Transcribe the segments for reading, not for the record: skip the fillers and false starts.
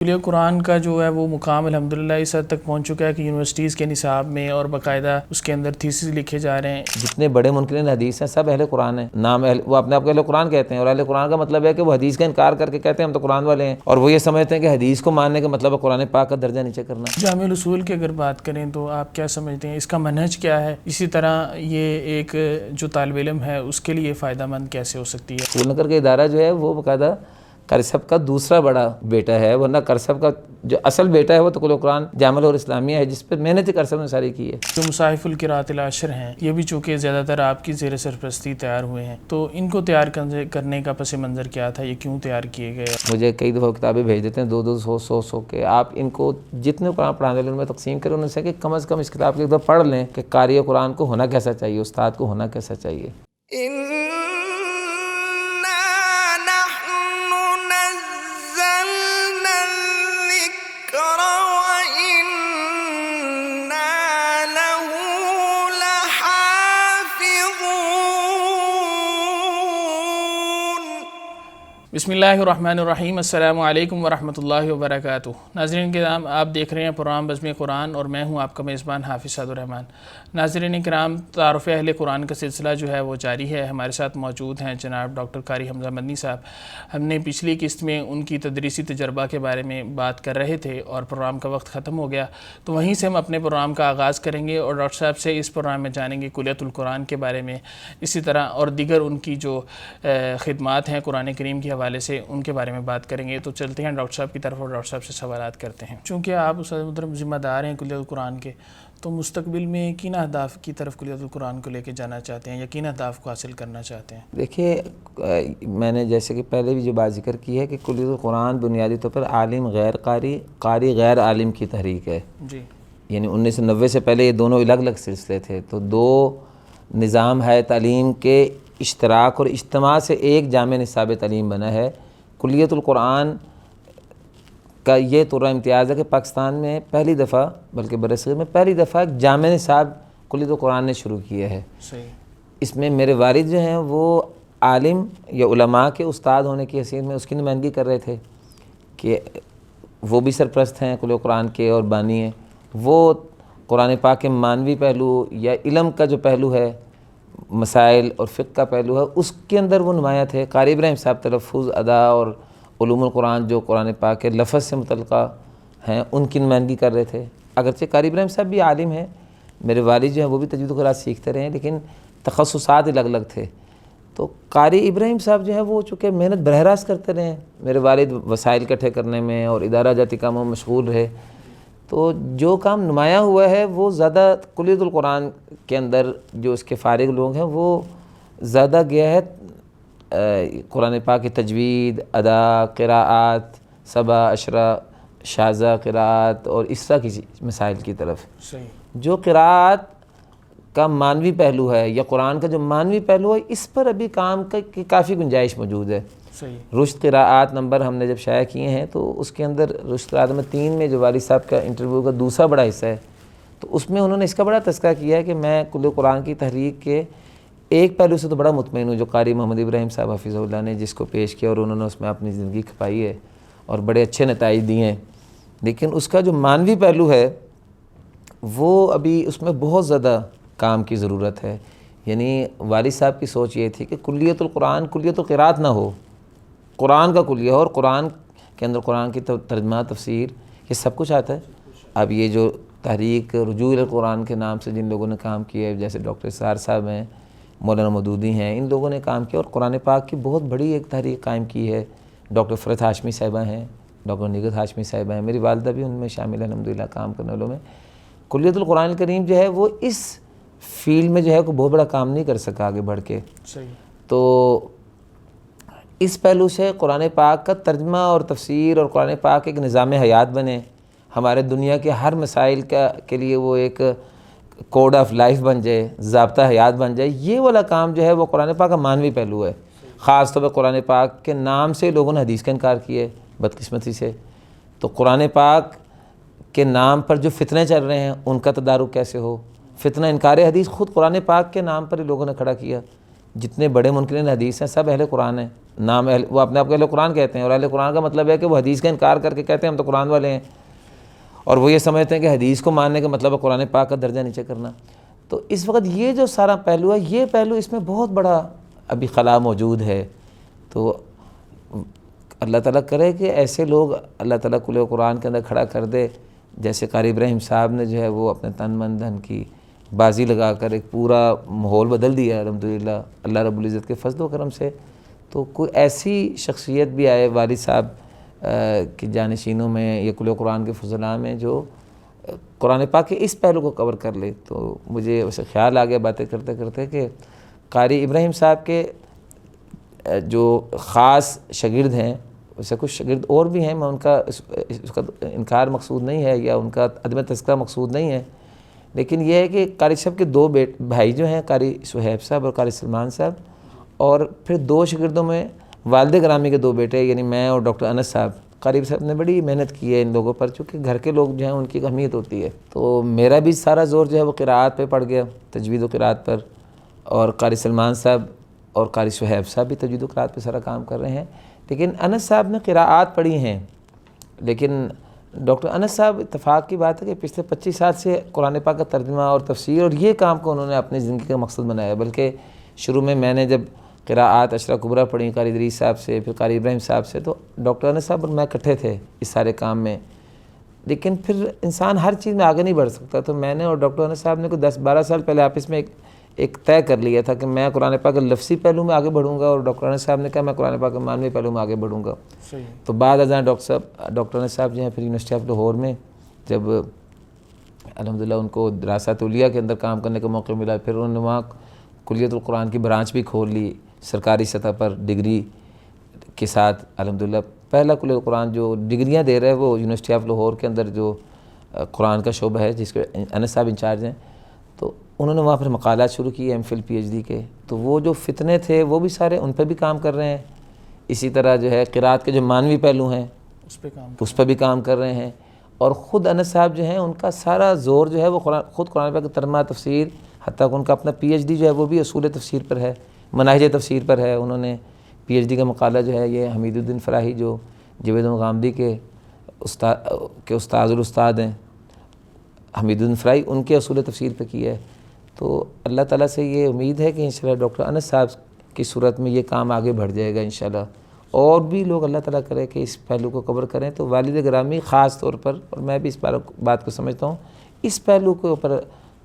کلیہ قرآن کا جو ہے وہ مقام الحمدللہ اس حد تک پہنچ چکا ہے کہ یونیورسٹیز کے نصاب میں اور باقاعدہ اس کے اندر تھیسس لکھے جا رہے ہیں۔ جتنے بڑے منکرین حدیث ہیں سب اہل قرآن ہیں، نام وہ اپنے آپ کو اہل قرآن کہتے ہیں، اور اہل قرآن کا مطلب ہے کہ وہ حدیث کا انکار کر کے کہتے ہیں ہم تو قرآن والے ہیں، اور وہ یہ سمجھتے ہیں کہ حدیث کو ماننے کا مطلب ہے قرآن پاک کا درجہ نیچے کرنا۔ جامع الاصول کی اگر بات کریں تو آپ کیا سمجھتے ہیں، اس کا منہج کیا ہے؟ اسی طرح یہ ایک جو طالب علم ہے اس کے لیے فائدہ مند کیسے ہو سکتی ہے؟ اسکول نگر کا ادارہ جو ہے وہ باقاعدہ کرسب کا دوسرا بڑا بیٹا ہے، ورنہ کرسب کا جو اصل بیٹا ہے وہ تو کلیہ قرآن جامع اور اسلامیہ ہے، جس پر محنت کرسب نے ساری کی ہے۔ جو مصاحف القراءۃ العشر ہیں یہ بھی چونکہ زیادہ تر آپ کی زیر سرپرستی تیار ہوئے ہیں، تو ان کو تیار کرنے کا پس منظر کیا تھا، یہ کیوں تیار کیے گئے؟ مجھے کئی دفعہ کتابیں بھیج دیتے ہیں 200 کہ آپ ان کو جتنے قرآن پڑھانے والے ان میں تقسیم کریں، ان سے کہ کم از کم اس کتاب کو ایک دفعہ پڑھ لیں کہ قاری قرآن کو ہونا کیسا چاہیے، استاد کو ہونا کیسا چاہیے۔ بسم اللہ الرحمن الرحیم، السلام علیکم ورحمۃ اللہ وبرکاتہ۔ ناظرین کرام، آپ دیکھ رہے ہیں پروگرام بزم قرآن اور میں ہوں آپ کا میزبان حافظ سعد الرحمن۔ ناظرین کرام، تعارف اہل قرآن کا سلسلہ جو ہے وہ جاری ہے۔ ہمارے ساتھ موجود ہیں جناب ڈاکٹر قاری حمزہ مدنی صاحب۔ ہم نے پچھلی قسط میں ان کی تدریسی تجربہ کے بارے میں بات کر رہے تھے اور پروگرام کا وقت ختم ہو گیا، تو وہیں سے ہم اپنے پروگرام کا آغاز کریں گے اور ڈاکٹر صاحب سے اس پروگرام میں جانیں گے کلیۃ القرآن کے بارے میں، اسی طرح اور دیگر ان کی جو خدمات ہیں قرآن کریم کے حوالے سے ان کے بارے میں بات کریں گے۔ تو چلتے ہیں ڈاکٹر صاحب کی طرف اور ڈاکٹر صاحب سے سوالات کرتے ہیں۔ چونکہ آپ استاد محترم ذمہ دار ہیں کلیۃ القرآن کے، تو مستقبل میں کن اہداف کی طرف کلیۃ القرآن کو لے کے جانا چاہتے ہیں یا کن اہداف کو حاصل کرنا چاہتے ہیں؟ دیکھیے، میں نے جیسے کہ پہلے بھی جو بات ذکر کی ہے کہ کلیۃ القرآن بنیادی طور پر عالم غیر قاری، قاری غیر عالم کی تحریک ہے۔ جی، یعنی 1990 سے پہلے یہ دونوں الگ الگ سلسلے تھے، تو دو نظام ہے تعلیم کے اشتراک اور اجتماع سے ایک جامع نصاب تعلیم بنا ہے۔ کلیۃ القرآن کا یہ طور امتیاز ہے کہ پاکستان میں پہلی دفعہ، بلکہ برصغیر میں پہلی دفعہ ایک جامع نصاب کلیۃ القرآن نے شروع کیا ہے۔ صحیح۔ اس میں میرے والد جو ہیں وہ عالم یا علماء کے استاد ہونے کی حیثیت میں اس کی نمائندگی کر رہے تھے کہ وہ بھی سرپرست ہیں کلیہ قرآن کے اور بانی ہیں۔ وہ قرآن پاک کے معنوی پہلو یا علم کا جو پہلو ہے، مسائل اور فقہ کا پہلو ہے، اس کے اندر وہ نمایاں تھے۔ قاری ابراہیم صاحب تلفظ، ادا اور علوم القرآن جو قرآن پاک کے لفظ سے متعلقہ ہیں ان کی نمائندگی کر رہے تھے۔ اگرچہ قاری ابراہیم صاحب بھی عالم ہیں، میرے والد جو ہیں وہ بھی تجوید و قراءت سیکھتے رہے ہیں، لیکن تخصصات الگ الگ تھے۔ تو قاری ابراہیم صاحب جو ہیں وہ چونکہ محنت براہ راست کرتے رہے ہیں، میرے والد وسائل اکٹھے کرنے میں اور ادارہ جاتی کاموں میں مشغول رہے، تو جو کام نمایاں ہوا ہے وہ زیادہ کلیۃ القرآن کے اندر جو اس کے فارغ لوگ ہیں وہ زیادہ گیا ہے قرآن پاک کی تجوید، ادا، قراءات، سبع، عشرہ، شاذہ قراءات اور اس طرح کی مسائل کی طرف۔ صحیح۔ جو جو قراءات کا معنوی پہلو ہے یا قرآن کا جو معنوی پہلو ہے، اس پر ابھی کام کی کافی گنجائش موجود ہے۔ صحیح۔ رشد قراءات نمبر ہم نے جب شائع کیے ہیں تو اس کے اندر رشد قراءات نمبر 3 میں جو والد صاحب کا انٹرویو کا دوسرا بڑا حصہ ہے، تو اس میں انہوں نے اس کا بڑا تذکرہ کیا ہے کہ میں کلیہ قرآن کی تحریک کے ایک پہلو سے تو بڑا مطمئن ہوں جو قاری محمد ابراہیم صاحب حفظہ اللہ نے جس کو پیش کیا اور انہوں نے اس میں اپنی زندگی کھپائی ہے اور بڑے اچھے نتائج دیے ہیں، لیکن اس کا جو معنوی پہلو ہے وہ ابھی اس میں بہت زیادہ کام کی ضرورت ہے۔ یعنی والد صاحب کی سوچ یہ تھی کہ کلیۃ القرآن کلیۃ القراءت نہ ہو، قرآن کا کلیہ اور قرآن کے اندر قرآن کی ترجمہ، تفسیر، یہ سب کچھ آتا ہے۔ اب یہ جو تحریک رجوع القرآن کے نام سے جن لوگوں نے کام کیا ہے، جیسے ڈاکٹر اسرار صاحب ہیں، مولانا مودودی ہیں، ان لوگوں نے کام کیا اور قرآن پاک کی بہت بڑی ایک تحریک قائم کی ہے۔ ڈاکٹر فرحت ہاشمی صاحبہ ہیں، ڈاکٹر نگہت ہاشمی صاحبہ ہیں، میری والدہ بھی ان میں شامل ہے الحمدللہ کام کرنے والوں میں۔ کلیۃ القرآن الکریم جو ہے وہ اس فیلڈ میں جو ہے کوئی بہت بڑا کام نہیں کر سکا آگے بڑھ کے۔ صحیح۔ تو اس پہلو سے قرآن پاک کا ترجمہ اور تفسیر اور قرآن پاک ایک نظام حیات بنے، ہمارے دنیا کے ہر مسائل کے لیے وہ ایک کوڈ آف لائف بن جائے، ضابطہ حیات بن جائے، یہ والا کام جو ہے وہ قرآن پاک کا معنوی پہلو ہے۔ خاص طور پہ قرآن پاک کے نام سے لوگوں نے حدیث کا انکار کیا ہے بدقسمتی سے، تو قرآن پاک کے نام پر جو فتنے چل رہے ہیں ان کا تدارک کیسے ہو۔ فتنہ انکار حدیث خود قرآن پاک کے نام پر ہی لوگوں نے کھڑا کیا۔ جتنے بڑے منکرین حدیث ہیں سب اہل قرآن ہیں۔ نام وہ اپنے آپ کو اہل قرآن کہتے ہیں، اور اہل قرآن کا مطلب ہے کہ وہ حدیث کا انکار کر کے کہتے ہیں ہم تو قرآن والے ہیں، اور وہ یہ سمجھتے ہیں کہ حدیث کو ماننے کا مطلب ہے قرآن پاک کا درجہ نیچے کرنا۔ تو اس وقت یہ جو سارا پہلو ہے، یہ پہلو اس میں بہت بڑا ابھی خلا موجود ہے۔ تو اللہ تعالیٰ کرے کہ ایسے لوگ اللہ تعالیٰ کل قرآن کے اندر کھڑا کر دے، جیسے قاری ابراہیم صاحب نے جو ہے وہ اپنے تن من دھن کی بازی لگا کر ایک پورا ماحول بدل دیا ہے الحمدللہ اللہ رب العزت کے فضل و کرم سے۔ تو کوئی ایسی شخصیت بھی آئے والد صاحب کی جانشینوں میں یا کل قرآن کے فضلاء میں جو قرآن پاک کے اس پہلو کو کور کر لے، تو مجھے اسے خیال آ گیا باتیں کرتے کرتے کہ قاری ابراہیم صاحب کے جو خاص شاگرد ہیں، ویسے کچھ شاگرد اور بھی ہیں، میں ان کا اس کا انکار مقصود نہیں ہے یا ان کا عدم تذکرہ مقصود نہیں ہے، لیکن یہ ہے کہ قاری صاحب کے دو بھائی جو ہیں، قاری صہیب صاحب اور قاری سلمان صاحب، اور پھر دو شاگردوں میں والد گرامی کے دو بیٹے، یعنی میں اور ڈاکٹر انس صاحب۔ قاری صاحب نے بڑی محنت کی ہے ان لوگوں پر، چونکہ گھر کے لوگ جو ہیں ان کی ایک اہمیت ہوتی ہے۔ تو میرا بھی سارا زور جو ہے وہ قراءات پہ پڑ گیا، تجوید و قراءت پر، اور قاری سلمان صاحب اور قاری صہیب صاحب بھی تجوید و قراءت پہ سارا کام کر رہے ہیں، لیکن انس صاحب نے قراءات پڑھی ہیں۔ لیکن ڈاکٹر انس صاحب، اتفاق کی بات ہے کہ پچھلے 25 سال سے قرآن پاک کا ترجمہ اور تفسیر اور یہ کام کو انہوں نے اپنی زندگی کا مقصد بنایا، بلکہ شروع میں نے جب قراءات عشرہ کبریٰ پڑھی قاری ادریس صاحب سے، پھر قاری ابراہیم صاحب سے، تو ڈاکٹر انس صاحب اور میں اکٹھے تھے اس سارے کام میں، لیکن پھر انسان ہر چیز میں آگے نہیں بڑھ سکتا۔ تو میں نے اور ڈاکٹر انس صاحب نے کوئی 10-12 سال پہلے آپس میں ایک طے کر لیا تھا کہ میں قرآن پاک کے لفظی پہلو میں آگے بڑھوں گا، اور ڈاکٹر انس صاحب نے کہا میں قرآن پاک کے معنوی پہلو میں آگے بڑھوں گا۔ تو بعد ازاں ڈاکٹر انس صاحب جو ہیں پھر یونیورسٹی آف لاہور میں جب الحمدللہ ان کو دراسات علیہ کے اندر کام کرنے کا موقع ملا، پھر انہوں نے وہاں کلیت القرآن کی برانچ بھی کھول لی سرکاری سطح پر ڈگری کے ساتھ۔ الحمدللہ پہلا کلیت القرآن جو ڈگریاں دے رہے ہیں وہ یونیورسٹی آف لاہور کے اندر جو قرآن کا شعبہ ہے جس کے انس صاحب انچارج ہیں، تو انہوں نے وہاں پر مقالات شروع کیے M Phil P H D کے۔ تو وہ جو فتنے تھے وہ بھی سارے ان پہ بھی کام کر رہے ہیں۔ اسی طرح جو ہے قراءت کے جو معنوی پہلو ہیں اس پہ بھی کام کر رہے ہیں، اور خود انس صاحب جو ہیں ان کا سارا زور جو ہے وہ خود قرآن پاک کی ترجمہ تفسیر، حتیٰ کہ ان کا اپنا پی ایچ ڈی جو ہے وہ بھی اصول تفسیر پر ہے، مناہج تفسیر پر ہے۔ انہوں نے پی ایچ ڈی کا مقالہ جو ہے یہ حمید الدین فراہی جو جاوید الغامدی کے استاد الاستاد ہیں، حمید الدین فراہی، ان کے اصول تفسیر پہ کی ہے۔ تو اللہ تعالیٰ سے یہ امید ہے کہ انشاءاللہ ڈاکٹر انس صاحب کی صورت میں یہ کام آگے بڑھ جائے گا انشاءاللہ، اور بھی لوگ اللہ تعالیٰ کرے کہ اس پہلو کو کور کریں۔ تو والد گرامی خاص طور پر، اور میں بھی اس بات کو سمجھتا ہوں، اس پہلو کے اوپر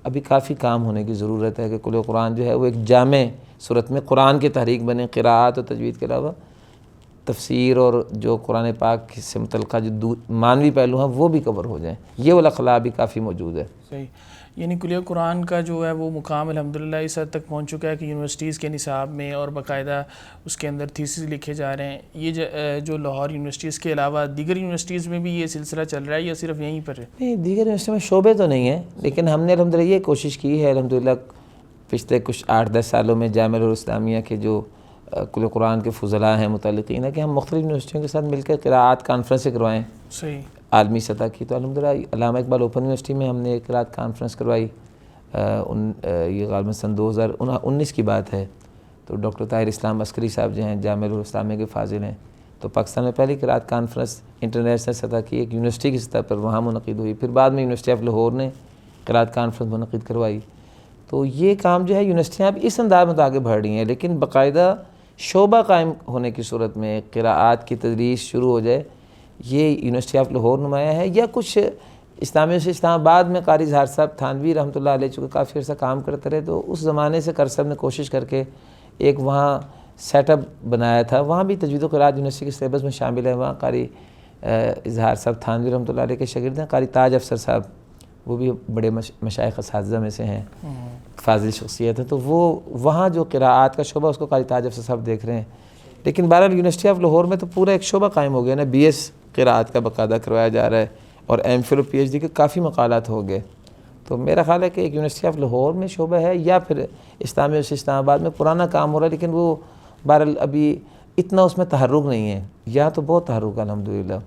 ابھی کافی کام ہونے کی ضرورت ہے کہ کل قرآن جو ہے وہ ایک جامع صورت میں قرآن کی تحریک بنے، قراءات اور تجوید کے علاوہ تفسیر اور جو قرآن پاک سے متعلقہ جو معنوی پہلو ہیں وہ بھی کور ہو جائیں۔ یہ والا خلا بھی کافی موجود ہے۔ صحیح، یعنی کلیہ قرآن کا جو ہے وہ مقام الحمدللہ اس حد تک پہنچ چکا ہے کہ یونیورسٹیز کے نصاب میں اور باقاعدہ اس کے اندر تھیسس لکھے جا رہے ہیں۔ یہ جو لاہور یونیورسٹیز کے علاوہ دیگر یونیورسٹیز میں بھی یہ سلسلہ چل رہا ہے یا صرف یہیں پر ہے؟ نہیں، دیگر یونیورسٹی میں شعبے تو نہیں ہیں، لیکن ہم نے الحمدللہ یہ کوشش کی ہے الحمدللہ پچھلے کچھ 8-10 سالوں میں جامعہ الاسلامیہ کے جو کل قرآن کے فضلاء ہیں متعلقین ہیں کہ ہم مختلف یونیورسٹیوں کے ساتھ مل کر قراءات کانفرنسیں کروائیں صحیح عالمی سطح کی۔ تو الحمدللہ علامہ اقبال اوپن یونیورسٹی میں ہم نے ایک قراءت کانفرنس کروائی، یہ غالباً سن 2019 کی بات ہے۔ تو ڈاکٹر طاہر اسلام عسکری صاحب جو ہیں جامعہ الاسلامیہ کے فاضل ہیں، تو پاکستان میں پہلی قراءت کانفرنس انٹرنیشنل سطح کی ایک یونیورسٹی کی سطح پر وہاں منعقد ہوئی، پھر بعد میں یونیورسٹی آف لاہور نے قراءت کانفرنس منعقد کروائی۔ تو یہ کام جو ہے یونیورسٹیاں اب اس انداز میں تو آگے بڑھ رہی ہیں، لیکن باقاعدہ شعبہ قائم ہونے کی صورت میں قراءات کی تدریس شروع ہو جائے، یہ یونیورسٹی آف لاہور نمایاں ہے، یا کچھ اسلامی سے اسلام آباد میں قاری اظہار صاحب تھانوی رحمۃ اللہ علیہ چونکہ کافی عرصہ کام کرتے رہے، تو اس زمانے سے قاری صاحب نے کوشش کر کے ایک وہاں سیٹ اپ بنایا تھا، وہاں بھی تجوید و قراءت یونیورسٹی کے سلیبس میں شامل ہے۔ وہاں قاری اظہار صاحب تھانوی رحمۃ اللہ علیہ کے شاگرد ہیں، قاری تاج افسر صاحب، وہ بھی بڑے مشائخ اساتذہ میں سے ہیں، فاضل شخصیت ہے، تو وہ وہاں جو قراءات کا شعبہ اس کو قاری تاج افسر صاحب دیکھ رہے ہیں۔ لیکن بہرحال یونیورسٹی آف لاہور میں تو پورا ایک شعبہ قائم ہو گیا نا، بی ایس قراءت کا باقاعدہ کروایا جا رہا ہے، اور ایم فل اور پی ایچ ڈی کے کافی مقالات ہو گئے۔ تو میرا خیال ہے کہ ایک یونیورسٹی آف لاہور میں شعبہ ہے، یا پھر اسلامی سے اسلام آباد میں پرانا کام ہو رہا ہے، لیکن وہ بہرحال ابھی اتنا اس میں تحرک نہیں ہے، یا تو بہت تحرک ہے الحمدللہ۔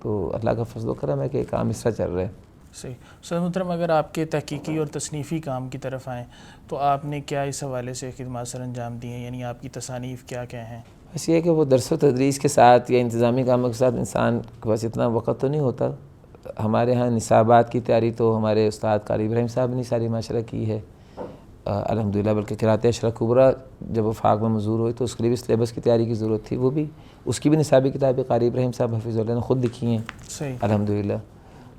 تو اللہ کا فضل و کرم ہے کہ کام اس طرح چل رہا ہے۔ صحیح۔ استاد محترم، اگر آپ کے تحقیقی اور تصنیفی کام کی طرف آئیں تو آپ نے کیا اس حوالے سے خدمات سر انجام دی ہیں، یعنی آپ کی تصانیف کیا کیا ہیں؟ بس یہ ہے کہ وہ درس و تدریس کے ساتھ یا انتظامی کاموں کے ساتھ انسان کے پاس اتنا وقت تو نہیں ہوتا. ہمارے ہاں نصابات کی تیاری تو ہمارے استاد قاری ابراہیم صاحب نے ساری معاشرہ کی ہے الحمدللہ. بلکہ قراءت عشرہ کبریٰ جب وفاق میں منظور ہوئی تو اس کے لیے بھی سلیبس کی تیاری کی ضرورت تھی. وہ بھی اس کی بھی نصابی کتابیں قاری ابراہیم صاحب حفظ اللہ نے خود لکھی ہیں صحیح الحمدللہ.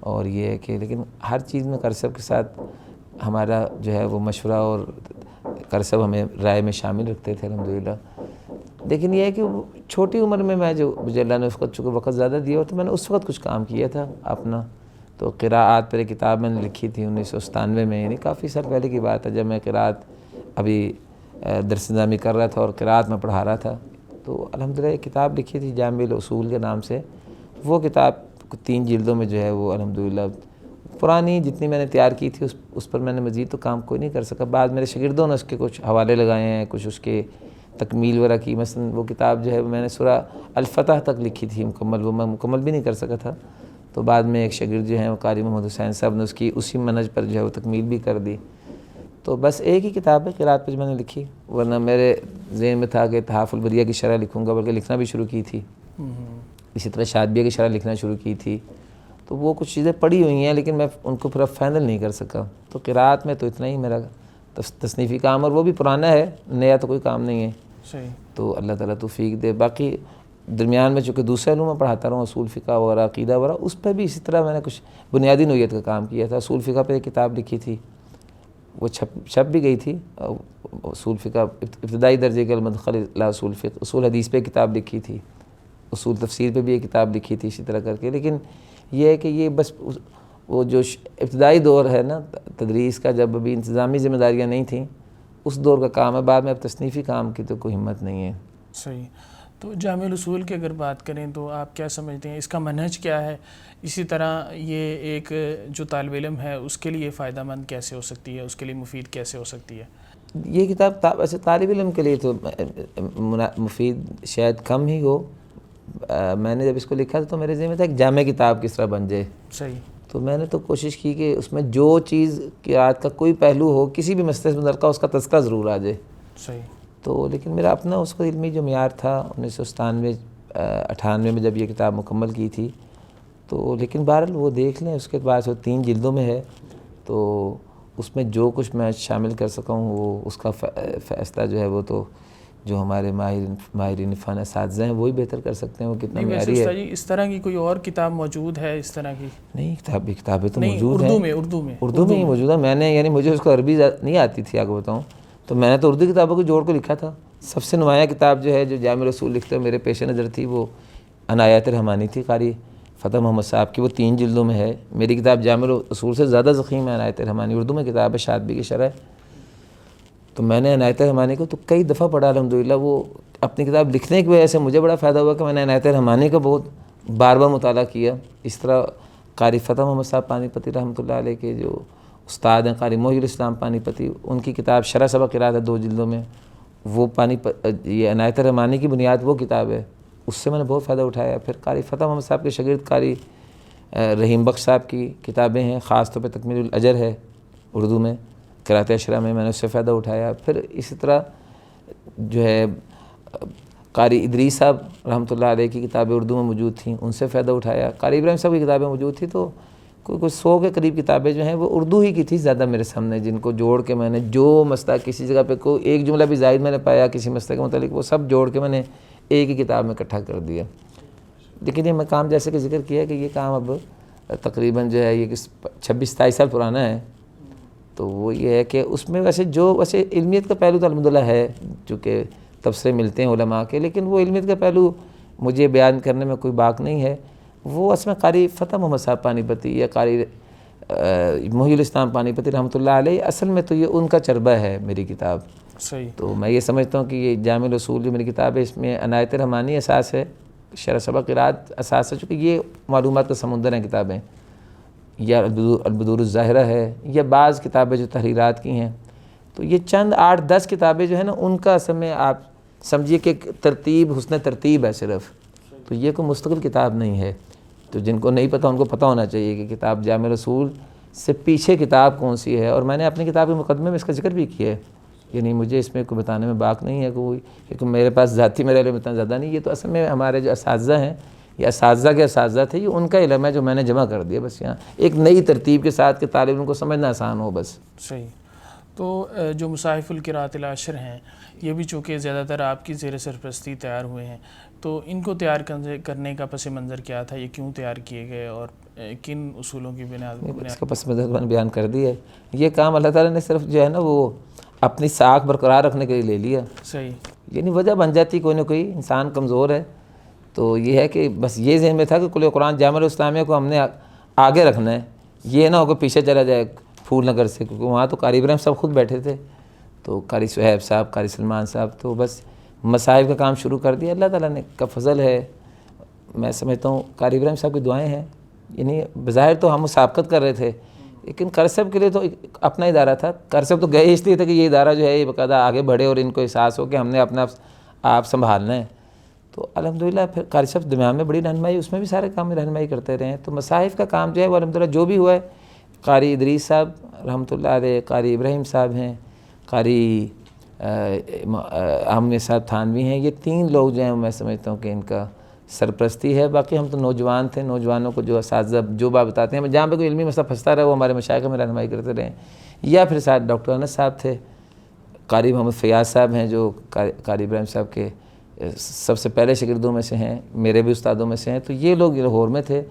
اور یہ ہے کہ لیکن ہر چیز میں کرسب کے ساتھ ہمارا جو ہے وہ مشورہ اور کرسب ہمیں رائے میں شامل رکھتے تھے الحمدللہ. لیکن یہ ہے کہ چھوٹی عمر میں جو مجھے اللہ نے اس وقت چونکہ وقت زیادہ دیا ہو تو میں نے اس وقت کچھ کام کیا تھا اپنا. تو قراءات پر ایک کتاب میں نے لکھی تھی 1997 میں, یعنی کافی سال پہلے کی بات ہے جب میں قراءت ابھی درس نظامی کر رہا تھا اور قراءت میں پڑھا رہا تھا. تو الحمدللہ ایک کتاب لکھی تھی جامع الاصول کے نام سے. وہ کتاب 3 جلدوں میں جو ہے وہ الحمدللہ پرانی جتنی میں نے تیار کی تھی اس پر میں نے مزید تو کام کوئی نہیں کر سکا. بعد میرے شاگردوں نے اس کے کچھ حوالے لگائے ہیں, کچھ اس کے تکمیل وغیرہ کی. مثلا وہ کتاب جو ہے میں نے سورہ الفتح تک لکھی تھی مکمل, وہ میں مکمل بھی نہیں کر سکا تھا. تو بعد میں ایک شاگرد جو ہیں وہ قاری محمد حسین صاحب نے اس کی اسی منہج پر جو ہے وہ تکمیل بھی کر دی. تو بس ایک ہی کتاب ہے قراءت پہ جو میں نے لکھی, ورنہ میرے ذہن میں تھا کہ تحف البریہ کی شرح لکھوں گا, بلکہ لکھنا بھی شروع کی تھی. اسی طرح شاطبیہ کی شرح لکھنا شروع کی تھی. تو وہ کچھ چیزیں پڑھی ہوئی ہیں لیکن میں ان کو پورا فائنل نہیں کر سکا. تو قراءت میں تو اتنا ہی میرا تصنیفی کام, اور وہ بھی پرانا ہے, نیا تو کوئی کام نہیں ہے. صحیح. تو اللہ تعالیٰ توفیق دے. باقی درمیان میں چونکہ دوسرے علوم میں پڑھاتا رہا ہوں, اصول فقہ وغیرہ عقیدہ وغیرہ, اس پہ بھی اسی طرح میں نے کچھ بنیادی نوعیت کا کام کیا تھا. اصول فقہ پہ ایک کتاب لکھی تھی, وہ چھپ بھی گئی تھی. اصول فقہ ابتدائی درجے کے المدخل الی اصول فقہ. اصول حدیث پہ کتاب لکھی تھی, اصول تفسیر پہ بھی ایک کتاب لکھی تھی اسی طرح کر کے. لیکن یہ ہے کہ یہ بس وہ جو ابتدائی دور ہے نا تدریس کا, جب ابھی انتظامی ذمہ داریاں نہیں تھیں, اس دور کا کام ہے. بعد میں اب تصنیفی کام کی تو کوئی ہمت نہیں ہے. صحیح. تو جامع الاصول کی اگر بات کریں تو آپ کیا سمجھتے ہیں, اس کا منہج کیا ہے؟ اسی طرح یہ ایک جو طالب علم ہے اس کے لیے فائدہ مند کیسے ہو سکتی ہے, اس کے لیے مفید کیسے ہو سکتی ہے؟ یہ کتاب ویسے طالب علم کے لیے تو مفید شاید کم ہی ہو. میں نے جب اس کو لکھا تھا تو میرے ذہن میں تھا ایک جامع کتاب کس طرح بن جائے. صحیح. تو میں نے تو کوشش کی کہ اس میں جو چیز قراءت کا کوئی پہلو ہو, کسی بھی مسئلے سے متعلقہ اس کا تذکرہ ضرور آ جائے. صحیح. تو لیکن میرا اپنا اس کا علمی جو معیار تھا 1997-98 میں جب یہ کتاب مکمل کی تھی, تو لیکن بہرحال وہ دیکھ لیں. اس کے بعد 3 جلدوں میں ہے, تو اس میں جو کچھ میں شامل کر سکا ہوں وہ اس کا فیصلہ جو ہے وہ تو جو ہمارے ماہرین فن اساتذہ ہیں وہی بہتر کر سکتے ہیں وہ کتنا معیاری ہے. جی اس طرح کی کوئی اور کتاب موجود ہے اس طرح کی؟ نہیں, کتابیں تو موجود ہیں اردو میں ہی موجود ہے. میں نے یعنی مجھے اس کو عربی نہیں آتی تھی آپ کو بتاؤں, تو میں نے تو اردو کتابوں کو جوڑ کے لکھا تھا. سب سے نمایاں کتاب جو ہے جو جامع الاصول لکھتے ہوئے میرے پیش نظر تھی وہ عنایات رحمانی تھی قاری فتح محمد صاحب کی. وہ 3 جلدوں میں ہے. میری کتاب جامع الاصول سے زیادہ ضخیم ہے عنایات رحمانی. اردو میں کتاب ہے شاطبی کی شرح. تو میں نے عنایت رحمانی کو تو کئی دفعہ پڑھا الحمدللہ. وہ اپنی کتاب لکھنے کی وجہ سے مجھے بڑا فائدہ ہوا کہ میں نے عنایت رحمانی کا بہت بار مطالعہ کیا. اس طرح قاری فتح محمد صاحب پانی پتی رحمۃ اللہ علیہ کے جو استاد ہیں قاری محی الاسلام پانی پتی, ان کی کتاب شرح سبق قراءت ہے 2 جلدوں میں. وہ یہ عنایت رحمانی کی بنیاد وہ کتاب ہے, اس سے میں نے بہت فائدہ اٹھایا. پھر قاری فتح محمد صاحب کے شاگرد قاری رحیم بخش صاحب کی کتابیں ہیں, خاص طور پہ تکمیل الاجر ہے اردو میں, قراءت عشرہ میں نے اس سے فائدہ اٹھایا. پھر اسی طرح جو ہے قاری ادریس صاحب رحمۃ اللہ علیہ کی کتابیں اردو میں موجود تھیں, ان سے فائدہ اٹھایا. قاری ابراہیم صاحب کی کتابیں موجود تھیں, تو کچھ 100 کے قریب کتابیں جو ہیں وہ اردو ہی کی تھی زیادہ میرے سامنے, جن کو جوڑ کے میں نے جو مسئلہ کسی جگہ پہ کوئی ایک جملہ بھی زائد میں نے پایا کسی مسئلے کے متعلق, وہ سب جوڑ کے میں نے ایک ہی کتاب میں اکٹھا کر دیا. لیکن یہ میں کام جیسے کہ ذکر کیا کہ یہ کام اب تقریباً جو ہے یہ 26-27 سال پرانا ہے. تو وہ یہ ہے کہ اس میں ویسے علمیت کا پہلو تو الحمدللہ ہے, چونکہ تبصرے ملتے ہیں علماء کے, لیکن وہ علمیت کا پہلو مجھے بیان کرنے میں کوئی باک نہیں ہے. وہ اس میں قاری فتح محمد صاحب پانی پتی یا قاری محی الاسلام پانی پتی رحمۃ اللہ علیہ, اصل میں تو یہ ان کا چربہ ہے میری کتاب. صحیح. تو میں یہ سمجھتا ہوں کہ یہ جامع الاصول جو میری کتاب ہے اس میں عنایت رحمانی اساس ہے, شرح سبق قراءت اساس ہے, چونکہ یہ معلومات کا سمندر ہیں کتابیں, یا البدور الظاہرہ ہے, یا بعض کتابیں جو تحریرات کی ہیں. تو یہ چند 8-10 کتابیں جو ہیں نا ان کا اصل میں آپ سمجھیے کہ ترتیب حسن ترتیب ہے صرف. تو یہ کوئی مستقل کتاب نہیں ہے. تو جن کو نہیں پتہ ان کو پتہ ہونا چاہیے کہ کتاب جامع الاصول سے پیچھے کتاب کون سی ہے. اور میں نے اپنی کتاب کے مقدمے میں اس کا ذکر بھی کیا ہے یعنی مجھے اس میں کوئی بتانے میں باک نہیں ہے کوئی، کیونکہ میرے پاس ذاتی میرا علم اتنا زیادہ نہیں. یہ تو اصل میں ہمارے جو اساتذہ ہیں یا اساتذہ کے اساتذہ تھے، یہ ان کا علم ہے جو میں نے جمع کر دیا بس یہاں ایک نئی ترتیب کے ساتھ کہ طالب علم کو سمجھنا آسان ہو بس. صحیح. تو جو مصاحف القراءۃ العشر ہیں یہ بھی چونکہ زیادہ تر آپ کی زیر سرپرستی تیار ہوئے ہیں، تو ان کو تیار کرنے کا پس منظر کیا تھا؟ یہ کیوں تیار کیے گئے اور کن اصولوں کی بنیاد؟ اس کا پس منظر میں نے بیان کر دیا ہے. یہ کام اللہ تعالیٰ نے صرف جو ہے نا وہ اپنی ساکھ برقرار رکھنے کے لیے لے لیا. صحیح. یعنی وجہ بن جاتی کوئی نہ کوئی، انسان کمزور ہے تو یہ ہے کہ بس یہ ذہن میں تھا کہ کل قرآن جامعہ الاسلامیہ کو ہم نے آگے رکھنا ہے، یہ نہ ہو کہ پیچھے چلا جائے پھول نگر سے، کیونکہ وہاں تو قاری ابراہیم صاحب خود بیٹھے تھے، تو قاری صہیب صاحب، قاری سلمان صاحب، تو بس مصاحف کا کام شروع کر دیا. اللہ تعالیٰ نے کا فضل ہے. میں سمجھتا ہوں قاری ابراہیم صاحب کی دعائیں ہیں. یعنی بظاہر تو ہم مسابقت کر رہے تھے، لیکن کرسب کے لیے تو اپنا ادارہ تھا. کرسب تو گئے اس لیے تھا کہ یہ ادارہ جو ہے یہ باقاعدہ آگے بڑھے اور ان کو احساس ہو کہ ہم نے اپنا آپ سنبھالنا ہے. تو الحمدللہ پھر قاری صاحب درمیان میں بڑی رہنمائی، اس میں بھی سارے کام میں رہنمائی کرتے رہے ہیں. تو مصاحف کا کام جو ہے وہ الحمدللہ جو بھی ہوا ہے، قاری ادریس صاحب رحمۃ اللہ علیہ، قاری ابراہیم صاحب ہیں، قاری عامر صاحب تھانوی ہیں، یہ 3 لوگ جو ہیں میں سمجھتا ہوں کہ ان کا سرپرستی ہے. باقی ہم تو نوجوان تھے، نوجوانوں کو جو اساتذہ جو بات بتاتے ہیں، جہاں پہ کوئی علمی مسئلہ پھنستا رہا وہ ہمارے مشائخ میں رہنمائی کرتے رہے. یا پھر ساتھ ڈاکٹر انس صاحب تھے، قاری محمد فیاض صاحب ہیں جو قاری ابراہیم صاحب کے سب سے پہلے شاگردوں میں سے ہیں، میرے بھی استادوں میں سے ہیں. تو یہ لوگ لاہور میں تھے،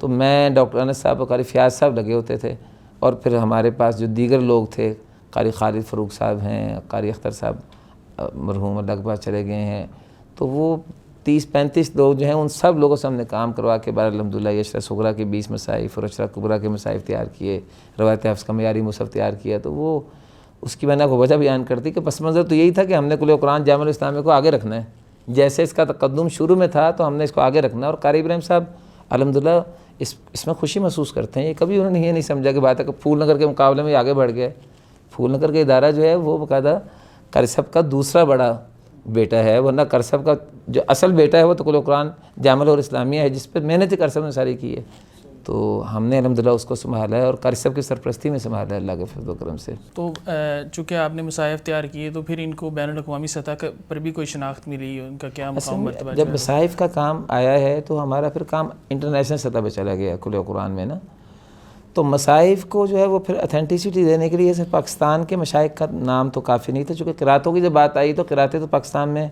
تو میں ڈاکٹر انس صاحب اور قاری فیاض صاحب لگے ہوتے تھے. اور پھر ہمارے پاس جو دیگر لوگ تھے، قاری خالد فروخ صاحب ہیں، قاری اختر صاحب مرحوم اللہ کے پاس چلے گئے ہیں. تو وہ 30-35 لوگ جو ہیں ان سب لوگوں سے ہم نے کام کروا کے بعد الحمدللہ یہ اشرا صغریٰ کے 20 مصاحف اور اشرا کبریٰ کے مصاحف تیار کیے، روایت حفظ کا معیاری مصحف تیار کیا. تو وہ اس کی میں نے کو وجہ بیان کرتی کہ پس منظر تو یہی تھا کہ ہم نے کل قرآن جامعہ الاسلامیہ کو آگے رکھنا ہے. جیسے اس کا تقدم شروع میں تھا تو ہم نے اس کو آگے رکھنا ہے. اور قاری ابراہیم صاحب الحمدللہ اس میں خوشی محسوس کرتے ہیں. یہ کبھی انہوں نے یہ نہیں سمجھا کہ بات ہے کہ پھول نگر کے مقابلے میں آگے بڑھ گئے. پھول نگر کا ادارہ جو ہے وہ باقاعدہ قاری صاحب کا دوسرا بڑا بیٹا ہے، ورنہ قاری صاحب کا جو اصل بیٹا ہے وہ تو کل قرآن جامعہ الاسلامیہ ہے جس پہ محنت قاری صاحب نے ساری کی ہے. تو ہم نے الحمدللہ اس کو سنبھالا ہے اور قاری صاحب کی سرپرستی میں سنبھالا ہے اللہ کے فضل و کرم سے. تو چونکہ آپ نے مصاحف تیار کیے تو پھر ان کو بین الاقوامی سطح پر بھی کوئی شناخت ملی، ان کا کیا مقام مرتبہ؟ جب مصاحف کا کام آیا ہے تو ہمارا پھر کام انٹرنیشنل سطح پہ چلا گیا کل قرآن میں نا. تو مصاحف کو جو ہے وہ پھر اتھینٹسٹی دینے کے لیے صرف پاکستان کے مشائخ کا نام تو کافی نہیں تھا، چونکہ قراتوں کی جب بات آئی تو قراتیں تو پاکستان میں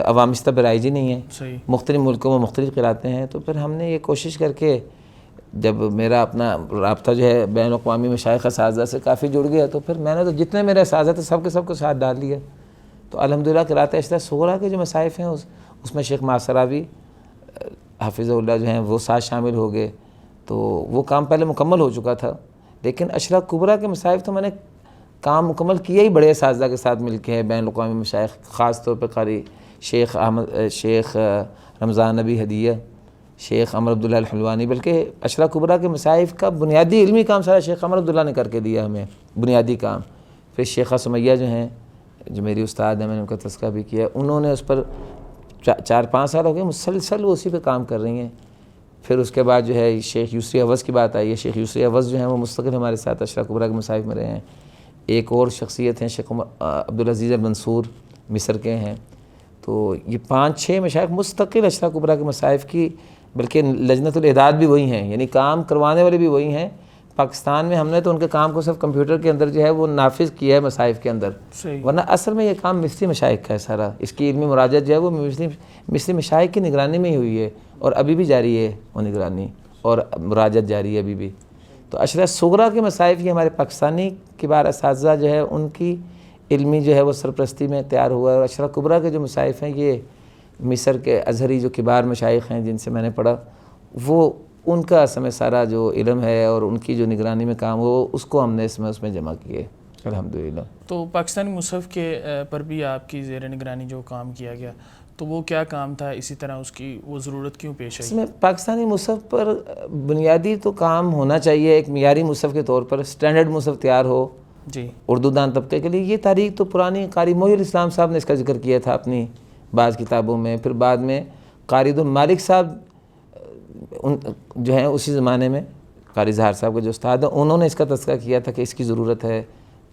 عوامی سطح پہ رائج ہی نہیں ہیں، مختلف ملکوں میں مختلف قراتیں ہیں. تو پھر ہم نے یہ کوشش کر کے جب میرا اپنا رابطہ جو ہے بین الاقوامی مشائخ اساتذہ سے کافی جڑ گیا تو پھر میں نے تو جتنے میرے اساتذہ تھے سب کے ساتھ ڈال لیا. تو الحمدللہ قرات اشرا صغریٰ کے جو مصاحف ہیں اس میں شیخ ماسراوی حافظ اللہ جو ہیں وہ ساتھ شامل ہو گئے. تو وہ کام پہلے مکمل ہو چکا تھا، لیکن اشرا کبریٰ کے مصاحف تو میں نے کام مکمل کیا ہی بڑے اساتذہ کے ساتھ مل کے ہے، بین الاقوامی مشائخ، خاص طور پہ قاری شیخ رمضان نبی ہدیہ، شیخ عمر عبداللہ الحلوانی. بلکہ اشرا کبریٰ کے مصاحف کا بنیادی علمی کام سارا شیخ عمر عبداللہ نے کر کے دیا ہمیں، بنیادی کام. پھر شیخہ سمیہ جو ہیں جو میری استاد ہیں، میں نے ان کا تذکرہ بھی کیا، انہوں نے اس پر 4-5 سال ہو گئے مسلسل وہ اسی پہ کام کر رہی ہیں. پھر اس کے بعد جو ہے شیخ یسری عوض کی بات آئی ہے. شیخ یسری عوض جو ہیں وہ مستقل ہمارے ساتھ اشرا کبریٰ کے مصاحف میں رہے ہیں. ایک اور شخصیت ہیں شیخ عبدالعزیز المنصور مصر کے ہیں. تو یہ 5-6 مشائخ مستقل اشرا کبریٰ کے مصاحف کی، بلکہ لجنت الاعداد بھی وہی ہیں، یعنی کام کروانے والے بھی وہی ہیں. پاکستان میں ہم نے تو ان کے کام کو صرف کمپیوٹر کے اندر جو ہے وہ نافذ کیا ہے مصاحف کے اندر، ورنہ اصل میں یہ کام مصری مشائخ کا ہے سارا. اس کی علمی مراجعت جو ہے وہ مصری مشائخ کی نگرانی میں ہی ہوئی ہے اور ابھی بھی جاری ہے وہ نگرانی اور مراجعت جاری ہے ابھی بھی. تو اشرا صغریٰ کے مصاحف یہ ہمارے پاکستانی کبار اساتذہ جو ہے ان کی علمی جو ہے وہ سرپرستی میں تیار ہوا ہے. اور اشرا کبریٰ کے جو مصاحف ہیں یہ مصر کے ازہری جو کبار مشائخ ہیں جن سے میں نے پڑھا، وہ ان کا سمے سارا جو علم ہے اور ان کی جو نگرانی میں کام ہو اس کو ہم نے اس میں جمع کیے الحمدللہ. تو پاکستانی مصحف کے پر بھی آپ کی زیر نگرانی جو کام کیا گیا تو وہ کیا کام تھا؟ اسی طرح اس کی وہ ضرورت کیوں پیش آئی؟ اس میں پاکستانی مصحف پر بنیادی تو کام ہونا چاہیے ایک معیاری مصحف کے طور پر، سٹینڈرڈ مصحف تیار ہو جی اردو دان طبقے کے لیے. یہ تاریخ تو پرانی قاری محی الاسلام صاحب نے اس کا ذکر کیا تھا اپنی بعض کتابوں میں. پھر بعد میں قاری عبدالمالک صاحب جو ہیں اسی زمانے میں قاری ظاہر صاحب کے جو استاد ہیں انہوں نے اس کا تذکرہ کیا تھا کہ اس کی ضرورت ہے.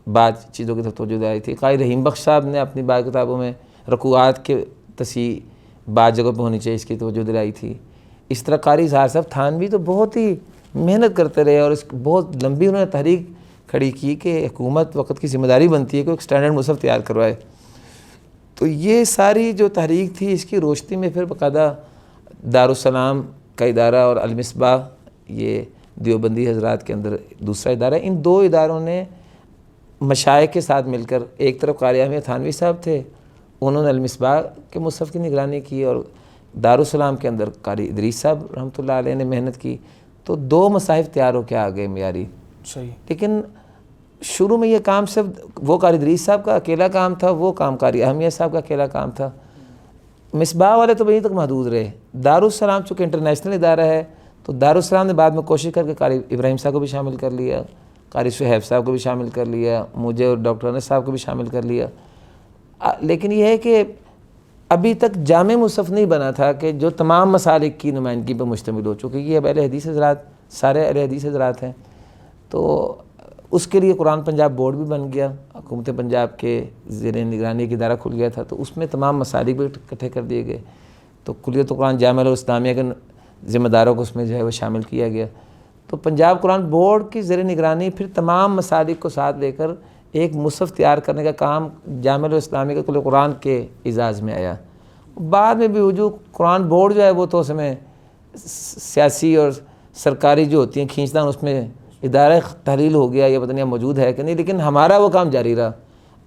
بعض چیزوں کی طرف توجہ دلائی تھی۔ قاری رحیم بخش صاحب نے اپنی بعض کتابوں میں رکوعات کے تصحیح بعض جگہ پہ ہونی چاہیے، اس کی توجہ دلائی تھی۔ اس طرح قاری اظہار صاحب تھانوی تو بہت ہی محنت کرتے رہے اور اس بہت لمبی انہوں نے تحریک کھڑی کی کہ حکومت وقت کی ذمہ داری بنتی ہے کہ ایک اسٹینڈرڈ مصحف تیار کروائے۔ تو یہ ساری جو تحریک تھی، اس کی روشنی میں پھر باقاعدہ دارالسلام کا ادارہ اور المصباح، یہ دیوبندی حضرات کے اندر دوسرا ادارہ ہے، ان دو اداروں نے مشائخ کے ساتھ مل کر، ایک طرف قاری احمد تھانوی صاحب تھے، انہوں نے المصباح کے مصحف کی نگرانی کی، اور دارالسلام کے اندر قاری ادریس صاحب رحمۃ اللہ علیہ نے محنت کی، تو دو مصاحف تیار ہو کے آ گئے معیاری۔ صحیح۔ لیکن شروع میں یہ کام صرف وہ قاری ادریس صاحب کا اکیلا کام تھا، وہ کام قاری احمد صاحب کا اکیلا کام تھا۔ مصباح والے تو وہیں تک محدود رہے۔ دارالسلام چونکہ انٹرنیشنل ادارہ ہے، تو دارالسلام نے بعد میں کوشش کر کے قاری ابراہیم صاحب کو بھی شامل کر لیا، قاری صہیب صاحب کو بھی شامل کر لیا، مجھے اور ڈاکٹر انس صاحب کو بھی شامل کر لیا۔ لیکن یہ ہے کہ ابھی تک جامع مصحف نہیں بنا تھا کہ جو تمام مسالک کی نمائندگی پر مشتمل ہو، چونکہ یہ اب اہل حدیث حضرات، سارے اہل حدیث حضرات ہیں، تو اس کے لیے قرآن پنجاب بورڈ بھی بن گیا، حکومت پنجاب کے زیر نگرانی ایک ادارہ کھل گیا تھا، تو اس میں تمام مسالک بھی اکٹھے کر دیے گئے، تو کلیت قرآن جامعہ الاسلامیہ کے ذمہ داروں کو اس میں جو ہے وہ شامل کیا گیا۔ تو پنجاب قرآن بورڈ کی زیر نگرانی پھر تمام مسالک کو ساتھ لے کر ایک مصحف تیار کرنے کا کام جامعہ الاسلامیہ کے کلیہ قرآن کے اعزاز میں آیا۔ بعد میں بھی جو قرآن بورڈ جو ہے وہ تو اس میں سیاسی اور سرکاری جو ہوتی ہیں کھینچتاں، اس میں ادارہ تحلیل ہو گیا، یہ پتہ نہیں موجود ہے کہ نہیں، لیکن ہمارا وہ کام جاری رہا،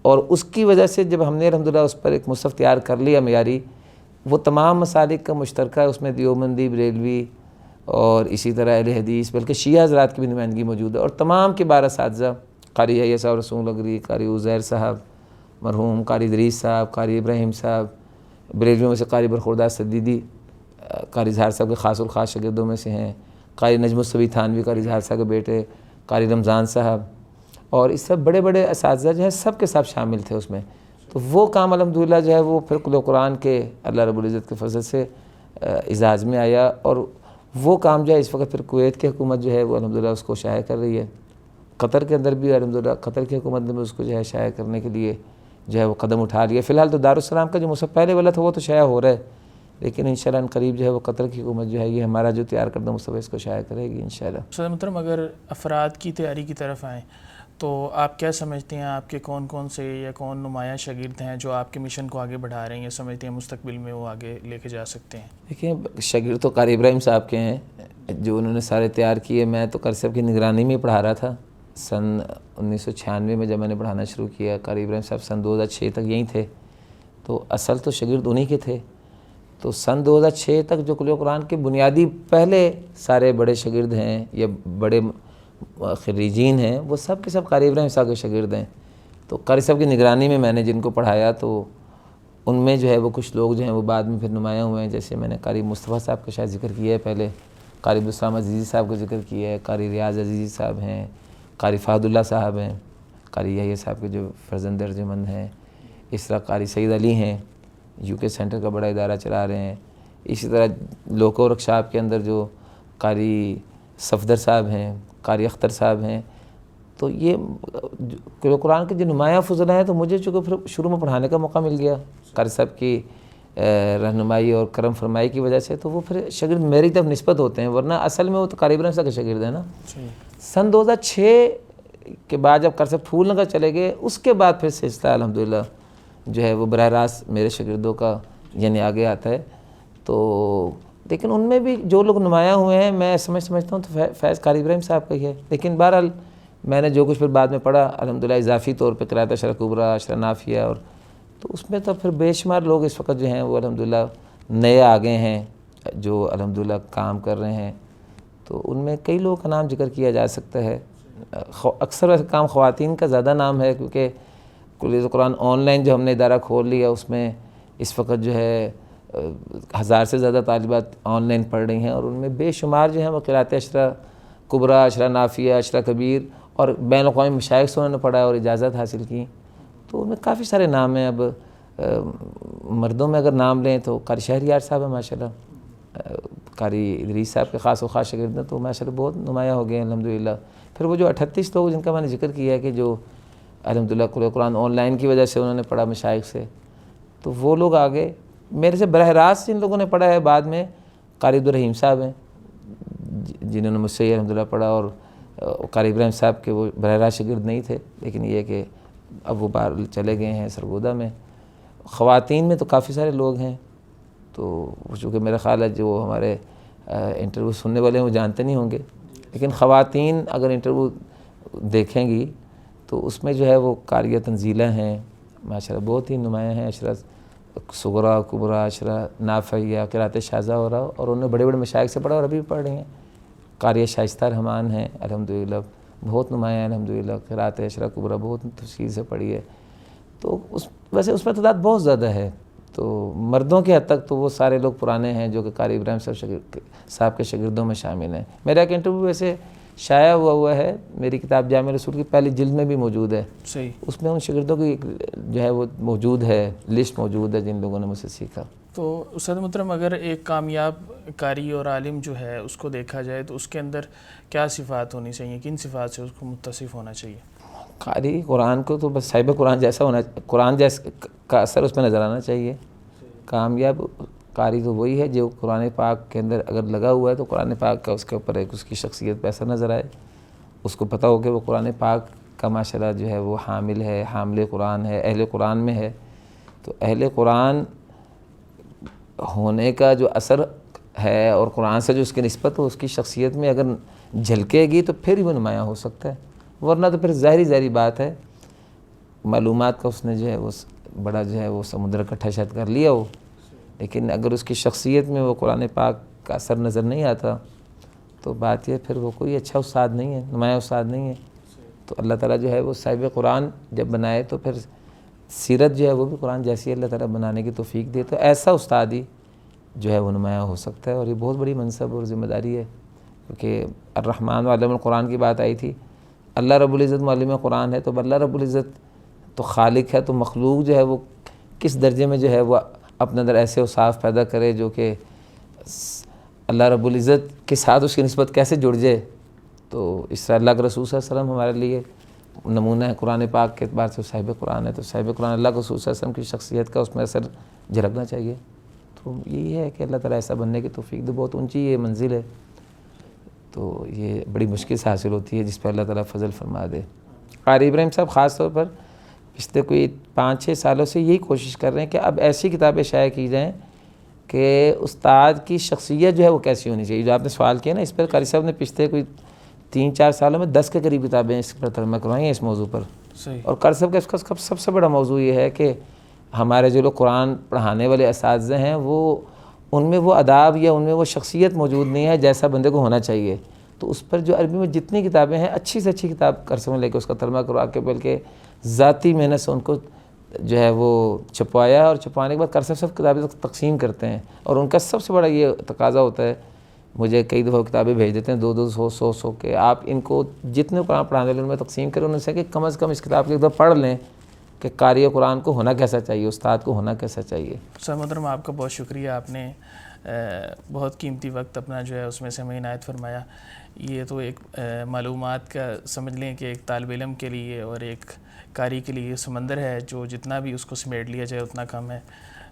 اور اس کی وجہ سے جب ہم نے الحمدللہ اس پر ایک مصحف تیار کر لیا معیاری، وہ تمام مسالک کا مشترکہ ہے، اس میں دیوبندی، بریلوی اور اسی طرح اہل حدیث بلکہ شیعہ حضرات کی بھی نمائندگی موجود ہے، اور تمام کے 12 اساتذہ، قاری یحییٰ صاحب رسول اگری، قاری عزیر صاحب مرحوم، قاری ادریس صاحب، قاری ابراہیم صاحب، بریلویوں میں سے قاری برخوردار سدیدی قاری اظہار صاحب کے خاص الخاص شاگردوں میں سے ہیں، قاری نجم الصبی تھانوی قاری اظہار صاحب کے بیٹے، قاری رمضان صاحب، اور اس سب بڑے بڑے اساتذہ جو ہیں سب کے سب شامل تھے اس میں۔ تو وہ کام الحمدللہ جو ہے وہ پھر کلیہ قرآن کے اللہ رب العزت کے فضل سے اعزاز میں آیا، اور وہ کام جو ہے اس وقت پھر کویت کی حکومت جو ہے وہ الحمدللہ اس کو شائع کر رہی ہے۔ قطر کے اندر بھی الحمدللہ قطر کی حکومت نے بھی اس کو جو ہے شائع کرنے کے لیے جو ہے وہ قدم اٹھا لیا۔ فی الحال تو دارالسلام کا جو مصحف پہلے والا تھا وہ تو شائع ہو رہا ہے، لیکن انشاءاللہ قریب جو ہے وہ قطر کی حکومت جو ہے یہ ہمارا جو تیار کردہ مصحف ہے اس کو شائع کرے گی انشاءاللہ۔ استاد محترم، اگر افراد کی تیاری کی طرف آئیں تو آپ کیا سمجھتے ہیں آپ کے کون کون سے یا کون نمایاں شاگرد ہیں جو آپ کے مشن کو آگے بڑھا رہے ہیں یا سمجھتے ہیں مستقبل میں وہ آگے لے کے جا سکتے ہیں؟ دیکھیں، شاگرد تو قاری ابراہیم صاحب کے ہیں جو انہوں نے سارے تیار کیے۔ میں تو قاری صاحب کی نگرانی میں پڑھا رہا تھا سن 1996 میں جب میں نے پڑھانا شروع کیا۔ قاری ابراہیم صاحب سن 2006 تک یہیں تھے، تو اصل تو شاگرد انہی کے تھے۔ تو سن 2006 تک جو کلیہ قرآن کے بنیادی پہلے سارے بڑے شاگرد ہیں یا بڑے خریجین ہیں، وہ سب کے سب قاری ابراہیم صاحب کے شاگرد ہیں۔ تو قاری صاحب کی نگرانی میں نے جن کو پڑھایا تو ان میں جو ہے وہ کچھ لوگ جو ہیں وہ بعد میں پھر نمایاں ہوئے ہیں، جیسے میں نے قاری مصطفیٰ صاحب کا شاید ذکر کیا ہے پہلے، قاری عبدالسلام عزیزی صاحب کا ذکر کیا ہے، قاری ریاض عزیزی صاحب ہیں، قاری فہد اللہ صاحب ہیں، قاری یحییٰ صاحب کے جو فرزند ارجمند ہیں، اس طرح قاری سعید علی ہیں، UK سینٹر کا بڑا ادارہ چلا رہے ہیں، اسی طرح لوکو ورکشاپ کے اندر جو قاری صفدر صاحب ہیں، قاری اختر صاحب ہیں۔ تو یہ کلیہ قرآن کے جو نمایاں فضلہ ہیں، تو مجھے چونکہ پھر شروع میں پڑھانے کا موقع مل گیا قاری صاحب کی رہنمائی اور کرم فرمائی کی وجہ سے، تو وہ پھر شاگرد میری طرف نسبت ہوتے ہیں، ورنہ اصل میں وہ تو قاری ابراہیم صاحب کے شاگرد ہیں نا۔ سن 2006 کے بعد جب قاری صاحب پھول نگر چلے گئے، اس کے بعد پھر سلسلہ الحمدللہ جو ہے وہ براہ راست میرے شاگردوں کا یعنی آگے آتا ہے۔ تو لیکن ان میں بھی جو لوگ نمایاں ہوئے ہیں، میں سمجھتا ہوں تو فیض قاری ابراہیم صاحب کا ہی ہے، لیکن بہرحال میں نے جو کچھ پھر بعد میں پڑھا الحمدللہ اضافی طور پہ قرأت اشرا کبریٰ، اشرا نافیہ، اور تو اس میں تو پھر بے شمار لوگ اس وقت جو ہیں وہ الحمدللہ نئے آگے ہیں جو الحمدللہ کام کر رہے ہیں۔ تو ان میں کئی لوگوں کا نام ذکر کیا جا سکتا ہے۔ اکثر ایسے کام خواتین کا زیادہ نام ہے، کیونکہ کلیہ قرآن آن لائن جو ہم نے ادارہ کھول لیا، اس میں اس وقت جو ہے 1000 سے زیادہ طالبات آن لائن پڑھ رہی ہیں، اور ان میں بے شمار جو ہیں وہ قرأت اشرا کبریٰ، اشرا نافیہ، اشرا کبیر اور بین الاقوامی مشائخ سے انہوں نے پڑھا اور اجازت حاصل کی۔ تو ان میں کافی سارے نام ہیں۔ اب مردوں میں اگر نام لیں تو قاری شہریار صاحب ہیں ماشاءاللہ، قاری ادریس صاحب کے خاص و خاص شاگرد ہیں، تو ماشاءاللہ بہت نمایاں ہو گئے ہیں الحمدللہ۔ پھر وہ جو 38 لوگ جن کا میں نے ذکر کیا ہے کہ جو الحمدللہ قرآن آن لائن کی وجہ سے انہوں نے پڑھا مشائخ سے، تو وہ لوگ آگے میرے سے براہ راست جن لوگوں نے پڑھا ہے بعد میں قاری عبدالرحیم صاحب ہیں جنہوں نے مجھ سے الحمدللہ پڑھا، اور قاری ابراہیم صاحب کے وہ براہ راست شاگرد نہیں تھے، لیکن یہ کہ اب وہ باہر چلے گئے ہیں سرگودا میں۔ خواتین میں تو کافی سارے لوگ ہیں، تو چونکہ میرا خیال ہے جو ہمارے انٹرویو سننے والے ہیں وہ جانتے نہیں ہوں گے، لیکن خواتین اگر انٹرویو دیکھیں گی تو اس میں جو ہے وہ قاریہ تنزیلہ ہیں ماشاءاللہ بہت ہی نمایاں ہیں، عشرہ صغریٰ کبریٰ، عشرہ نافعیہ، قرأت شاذہ ہو رہا، اور انہوں نے بڑے بڑے مشائخ سے پڑھا اور ابھی بھی پڑھ رہی ہیں۔ قاریہ شائستہ رحمان ہیں الحمدللہ، بہت نمایاں الحمدللہ، قرأت عشرہ کبریٰ بہت تفصیل سے پڑھی ہے، تو ویسے اس میں تعداد بہت زیادہ ہے۔ تو مردوں کے حد تک تو وہ سارے لوگ پرانے ہیں جو کہ قاری ابراہیم صاحب کے شاگردوں میں شامل ہیں۔ میرا ایک انٹرویو ویسے شائع ہوا ہے، میری کتاب جامع رسول کی پہلی جلد میں بھی موجود ہے، صحیح، اس میں ان شاگردوں کی جو ہے وہ موجود ہے، لسٹ موجود ہے جن لوگوں نے مجھ سے سیکھا۔ تو استاد محترم اگر ایک کامیاب قاری اور عالم جو ہے اس کو دیکھا جائے تو اس کے اندر کیا صفات ہونی چاہیے، کن صفات سے اس کو متصف ہونا چاہیے؟ قاری قرآن کو تو بس صاحب قرآن جیسا ہونا، قرآن جیسا کا اثر اس میں نظر آنا چاہیے۔ کامیاب قاری تو وہی ہے جو قرآن پاک کے اندر اگر لگا ہوا ہے تو قرآن پاک کا اس کے اوپر ایک اس کی شخصیت پہ اثر نظر آئے، اس کو پتہ ہو کہ وہ قرآن پاک کا ماشاءاللہ جو ہے وہ حامل ہے، حامل قرآن ہے، اہل قرآن میں ہے۔ تو اہل قرآن ہونے کا جو اثر ہے اور قرآن سے جو اس کی نسبت ہو اس کی شخصیت میں اگر جھلکے گی تو پھر ہی وہ نمایاں ہو سکتا ہے، ورنہ تو پھر ظاہری بات ہے معلومات کا اس نے جو ہے وہ بڑا جو ہے وہ سمندر اکٹھا شاید کر لیا ہو، لیکن اگر اس کی شخصیت میں وہ قرآن پاک کا اثر نظر نہیں آتا تو بات یہ پھر وہ کوئی اچھا استاد نہیں ہے، نمایاں استاد نہیں ہے۔ تو اللہ تعالیٰ جو ہے وہ صاحب قرآن جب بنائے تو پھر سیرت جو ہے وہ بھی قرآن جیسی اللہ تعالیٰ بنانے کی توفیق دے، تو ایسا استاد ہی جو ہے وہ نمایاں ہو سکتا ہے، اور یہ بہت بڑی منصب اور ذمہ داری ہے، کیونکہ الرحمن علم القرآن کی بات آئی تھی۔ اللہ رب العزت معلم قرآن ہے، تو اللہ رب العزت تو خالق ہے، تو مخلوق جو ہے وہ کس درجے میں جو ہے وہ اپنے اندر ایسے اوصاف پیدا کرے جو کہ اللہ رب العزت کے ساتھ اس کی نسبت کیسے جڑ جائے۔ تو اس طرح اللہ کے رسول صلی اللہ علیہ وسلم ہمارے لیے نمونہ ہے قرآن پاک کے اعتبار سے، صاحب قرآن ہے، تو صاحب قرآن اللہ کے رسول صلی اللہ علیہ وسلم کی شخصیت کا اس میں اثر جھلکنا چاہیے۔ تو یہی ہے کہ اللہ تعالیٰ ایسا بننے کی توفیق دے، بہت اونچی یہ منزل ہے، تو یہ بڑی مشکل سے حاصل ہوتی ہے جس پہ اللہ تعالیٰ فضل فرما دے۔ قاری ابراہیم صاحب خاص طور پر پچھلے کوئی 5-6 سالوں سے یہی کوشش کر رہے ہیں کہ اب ایسی کتابیں شائع کی جائیں کہ استاد کی شخصیت جو ہے وہ کیسی ہونی چاہیے۔ جو آپ نے سوال کیا نا، اس پر قاری صاحب نے پچھلے کوئی 3-4 سالوں میں 10 کے قریب کتابیں اس پر ترجمہ کروائی ہیں اس موضوع پر۔ صحیح، اور قاری صاحب کا اس کا سب سے بڑا موضوع یہ ہے کہ ہمارے جو لوگ قرآن پڑھانے والے اساتذہ ہیں وہ ان میں وہ آداب یا ان میں وہ شخصیت موجود نہیں ہے جیسا بندے کو ہونا چاہیے۔ تو اس پر جو عربی میں جتنی کتابیں ہیں اچھی سے اچھی کتاب قاری صاحب نے لے کے اس کا ترجمہ کروا کے بلکہ ذاتی محنت سے ان کو جو ہے وہ چھپوایا، اور چھپوانے کے بعد قاری صاحب کتابیں تقسیم کرتے ہیں، اور ان کا سب سے بڑا یہ تقاضا ہوتا ہے، مجھے کئی دفعہ کتابیں بھیج دیتے ہیں 200-100 کہ آپ ان کو جتنے قرآن پڑھانے والے ان میں تقسیم کریں، ان سے کہ کم از کم اس کتاب کی ایک دفعہ پڑھ لیں کہ قاری قرآن کو ہونا کیسا چاہیے، استاد کو ہونا کیسا چاہیے۔ سر محترم آپ کا بہت شکریہ، آپ نے بہت قیمتی وقت اپنا جو ہے اس میں سے ہمیں عنایت فرمایا۔ یہ تو ایک معلومات کا سمجھ لیں کہ ایک طالب علم کے لیے اور ایک قاری کے لیے سمندر ہے، جو جتنا بھی اس کو سمیٹ لیا جائے اتنا کم ہے۔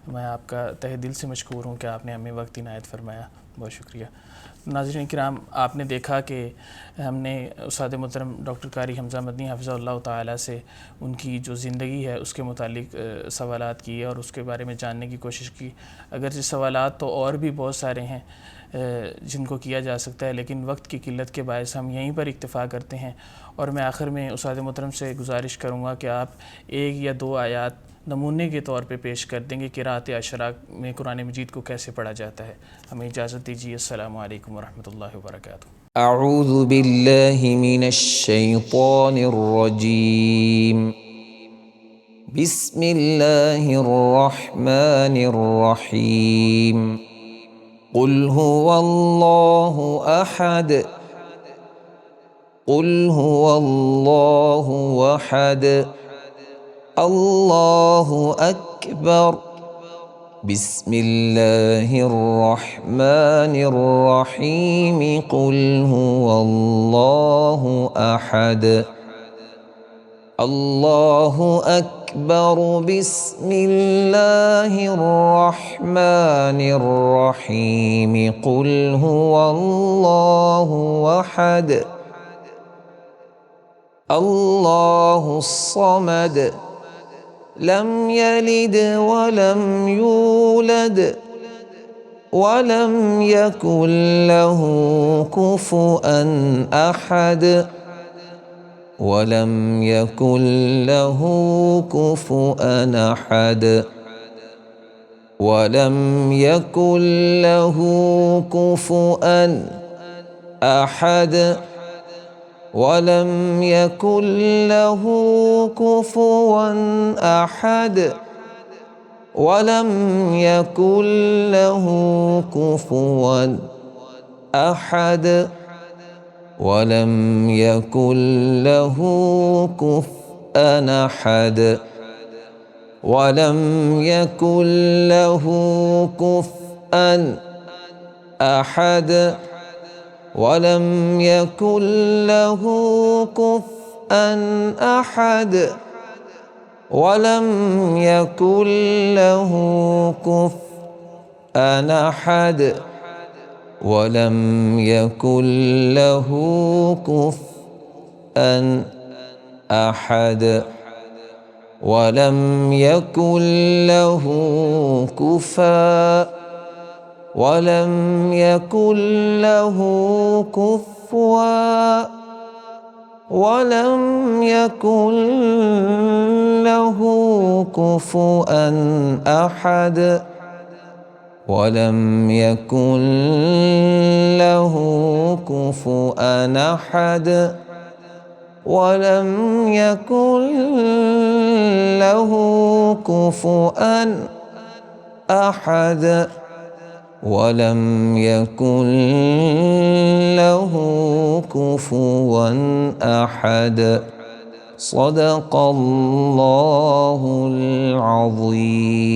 میں آپ کا تہ دل سے مشکور ہوں کہ آپ نے ہمیں وقت عنایت فرمایا، بہت شکریہ۔ ناظرین کرام، آپ نے دیکھا کہ ہم نے استاد محترم ڈاکٹر قاری حمزہ مدنی حفظہ اللہ تعالیٰ سے ان کی جو زندگی ہے اس کے متعلق سوالات کیے اور اس کے بارے میں جاننے کی کوشش کی۔ اگرچہ سوالات تو اور بھی بہت سارے ہیں جن کو کیا جا سکتا ہے، لیکن وقت کی قلت کے باعث ہم یہیں پر اکتفا کرتے ہیں، اور میں آخر میں استاد محترم سے گزارش کروں گا کہ آپ 1 یا 2 آیات نمونے کے طور پہ پیش کر دیں گے قراءت عشرہ میں قرآن مجید کو کیسے پڑھا جاتا ہے۔ ہمیں اجازت دیجیے، السلام علیکم ورحمۃ اللہ وبرکاتہ۔ اعوذ باللہ من الشیطان الرجیم، بسم اللہ الرحمن الرحیم، قل هو اللہ احد، قل هو اللہ احد، اللہ اکبر، بسم اللہ الرحمن الرحیم، قل هو اللہ احد۔ اللہ اکبر بسم اللہ الرحمن الرحیم قل هو اللہ احد اللہ الصمد لم یلد ولم یولد ولم یکن له کفوا احد ولم يكن له كفوا أحد ولم يكن له كفوا أحد ولم يكن له كفوا أحد ولم يكن له كفوا أحد ولم يكن له كفوا أحد ولم يكن له كفوا أحد ولم يكن له كفوا أحد ولم يكن له كفوا أحد ولم يكن له كفوا أحد ولم يكن له كفوا ولم يكن له كفوا ولم يكن له كفوا أحد ولم يكن له كفوا أحد ولم يكن له كفوا أحد ولم يكن له كفوا أحد صدق الله العظيم.